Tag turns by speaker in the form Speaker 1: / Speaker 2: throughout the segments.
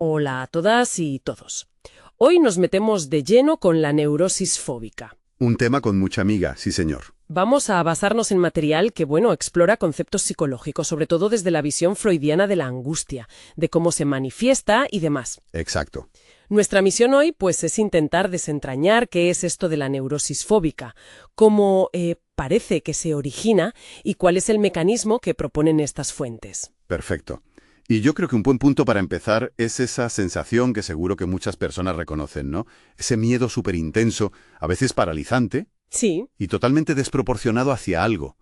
Speaker 1: Hola a todas y todos. Hoy nos metemos de lleno con la neurosis fóbica.
Speaker 2: Un tema con mucha miga, sí señor.
Speaker 1: Vamos a basarnos en material que, explora conceptos psicológicos, sobre todo desde la visión freudiana de la angustia, de cómo se manifiesta y demás.
Speaker 2: Exacto.
Speaker 1: Nuestra misión hoy, pues, es intentar desentrañar qué es esto de la neurosis fóbica, cómo parece que se origina y cuál es el mecanismo que proponen estas fuentes.
Speaker 2: Perfecto. Y yo creo que un buen punto para empezar es esa sensación que seguro que muchas personas reconocen, ¿no? Ese miedo súper intenso, a veces paralizante.
Speaker 1: Sí.
Speaker 2: Y totalmente desproporcionado hacia algo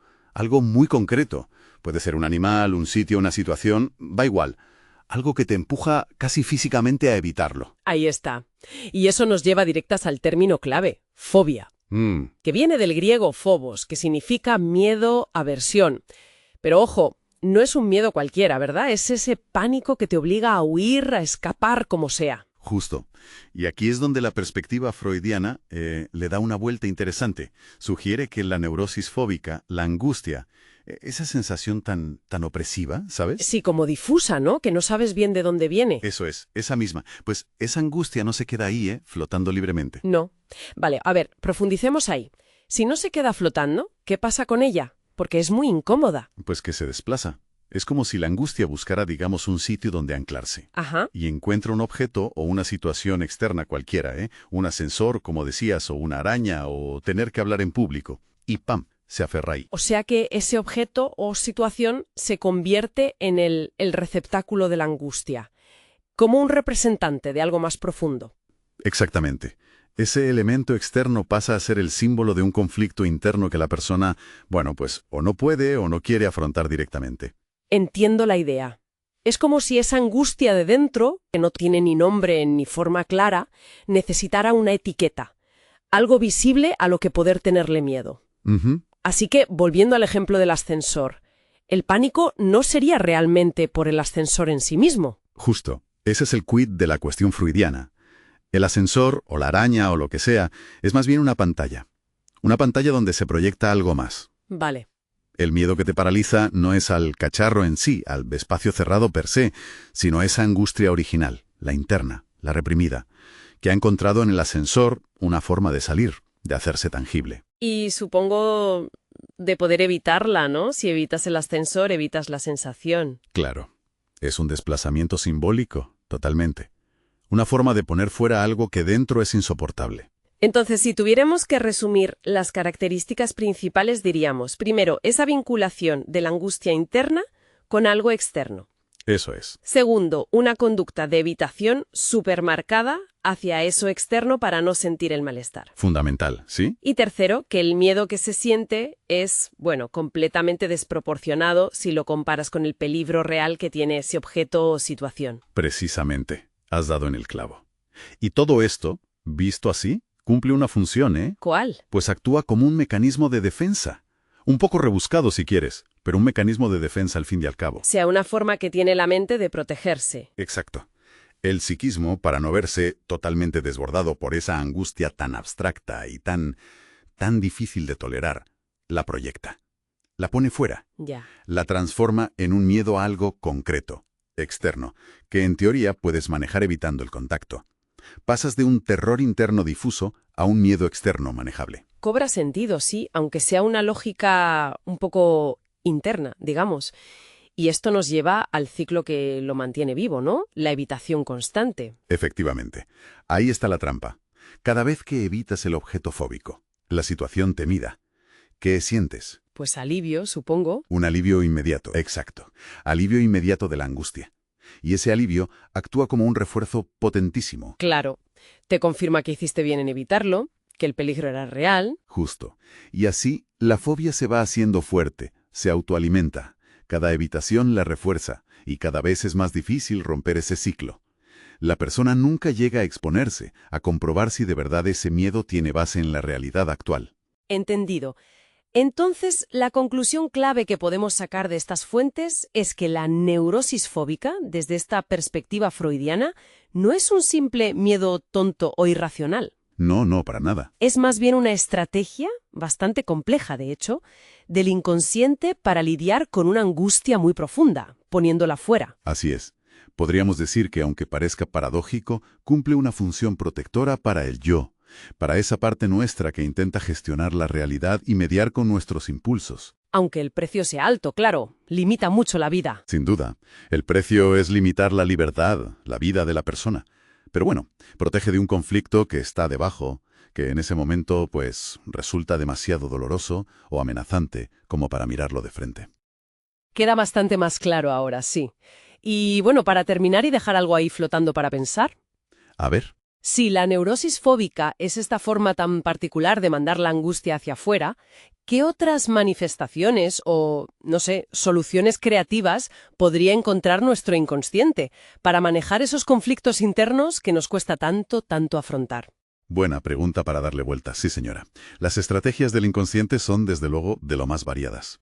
Speaker 2: muy concreto. Puede ser un animal, un sitio, una situación, va igual. Algo que te empuja casi físicamente a evitarlo.
Speaker 1: Ahí está. Y eso nos lleva directas al término clave, fobia, que viene del griego phobos, que significa miedo, aversión. Pero ojo, no es un miedo cualquiera, ¿verdad? Es ese pánico que te obliga a huir, a escapar como sea.
Speaker 2: Justo. Y aquí es donde la perspectiva freudiana le da una vuelta interesante. Sugiere que la neurosis fóbica, la angustia, esa sensación tan opresiva, ¿sabes?
Speaker 1: Sí, como difusa, ¿no? Que no sabes bien de dónde viene.
Speaker 2: Eso es, esa misma. Pues esa angustia no se queda ahí, flotando libremente.
Speaker 1: No. Vale, a ver, profundicemos ahí. Si no se queda flotando, ¿qué pasa con ella? Porque es muy incómoda.
Speaker 2: Pues que se desplaza. Es como si la angustia buscara, digamos, un sitio donde anclarse.
Speaker 1: Ajá.
Speaker 2: Y encuentra un objeto o una situación externa cualquiera, un ascensor, como decías, o una araña, o tener que hablar en público. Y ¡pam!, se aferra ahí.
Speaker 1: O sea que ese objeto o situación se convierte en el receptáculo de la angustia, como un representante de algo más profundo.
Speaker 2: Exactamente. Ese elemento externo pasa a ser el símbolo de un conflicto interno que la persona, pues o no puede o no quiere afrontar directamente.
Speaker 1: Entiendo la idea. Es como si esa angustia de dentro, que no tiene ni nombre ni forma clara, necesitara una etiqueta, algo visible a lo que poder tenerle miedo. Así que, volviendo al ejemplo del ascensor, el pánico no sería realmente por el ascensor en sí mismo.
Speaker 2: Justo. Ese es el quid de la cuestión freudiana. El ascensor, o la araña, o lo que sea, es más bien una pantalla. Una pantalla donde se proyecta algo más.
Speaker 1: Vale.
Speaker 2: El miedo que te paraliza no es al cacharro en sí, al espacio cerrado per se, sino a esa angustia original, la interna, la reprimida, que ha encontrado en el ascensor una forma de salir, de hacerse tangible.
Speaker 1: Y supongo de poder evitarla, ¿no? Si evitas el ascensor, evitas la sensación.
Speaker 2: Claro. Es un desplazamiento simbólico, totalmente. Una forma de poner fuera algo que dentro es insoportable.
Speaker 1: Entonces, si tuviéramos que resumir las características principales, diríamos, primero, esa vinculación de la angustia interna con algo externo.
Speaker 2: Eso es.
Speaker 1: Segundo, una conducta de evitación supermarcada hacia eso externo para no sentir el malestar.
Speaker 2: Fundamental, ¿sí?
Speaker 1: Y tercero, que el miedo que se siente es, completamente desproporcionado si lo comparas con el peligro real que tiene ese objeto o situación.
Speaker 2: Precisamente. Has dado en el clavo. Y todo esto, visto así, cumple una función, ¿eh?
Speaker 1: ¿Cuál?
Speaker 2: Pues actúa como un mecanismo de defensa. Un poco rebuscado si quieres, pero un mecanismo de defensa al fin y al cabo.
Speaker 1: O sea, una forma que tiene la mente de protegerse.
Speaker 2: Exacto. El psiquismo, para no verse totalmente desbordado por esa angustia tan abstracta y tan difícil de tolerar, la proyecta. La pone fuera.
Speaker 1: Ya.
Speaker 2: La transforma en un miedo a algo concreto, externo, que en teoría puedes manejar evitando el contacto. Pasas de un terror interno difuso a un miedo externo manejable.
Speaker 1: Cobra sentido, sí, aunque sea una lógica un poco interna, digamos. Y esto nos lleva al ciclo que lo mantiene vivo, ¿no? La evitación constante.
Speaker 2: Efectivamente. Ahí está la trampa. Cada vez que evitas el objeto fóbico, la situación temida, ¿qué sientes?
Speaker 1: Pues alivio, supongo.
Speaker 2: Un alivio inmediato. Exacto. Alivio inmediato de la angustia. Y ese alivio actúa como un refuerzo potentísimo.
Speaker 1: Claro. Te confirma que hiciste bien en evitarlo, que el peligro era real.
Speaker 2: Justo. Y así, la fobia se va haciendo fuerte, se autoalimenta. Cada evitación la refuerza, y cada vez es más difícil romper ese ciclo. La persona nunca llega a exponerse, a comprobar si de verdad ese miedo tiene base en la realidad actual.
Speaker 1: Entendido. Entonces, la conclusión clave que podemos sacar de estas fuentes es que la neurosis fóbica, desde esta perspectiva freudiana, no es un simple miedo tonto o irracional.
Speaker 2: No, para nada.
Speaker 1: Es más bien una estrategia, bastante compleja de hecho, del inconsciente para lidiar con una angustia muy profunda, poniéndola fuera.
Speaker 2: Así es. Podríamos decir que, aunque parezca paradójico, cumple una función protectora para el yo, para esa parte nuestra que intenta gestionar la realidad y mediar con nuestros impulsos.
Speaker 1: Aunque el precio sea alto, claro, limita mucho la vida.
Speaker 2: Sin duda, el precio es limitar la libertad, la vida de la persona. Pero bueno, protege de un conflicto que está debajo, que en ese momento, pues, resulta demasiado doloroso o amenazante como para mirarlo de frente.
Speaker 1: Queda bastante más claro ahora, sí. Y bueno, para terminar y dejar algo ahí flotando para pensar.
Speaker 2: A ver.
Speaker 1: Si la neurosis fóbica es esta forma tan particular de mandar la angustia hacia afuera, ¿qué otras manifestaciones o, no sé, soluciones creativas podría encontrar nuestro inconsciente para manejar esos conflictos internos que nos cuesta tanto afrontar?
Speaker 2: Buena pregunta para darle vuelta, sí señora. Las estrategias del inconsciente son, desde luego, de lo más variadas.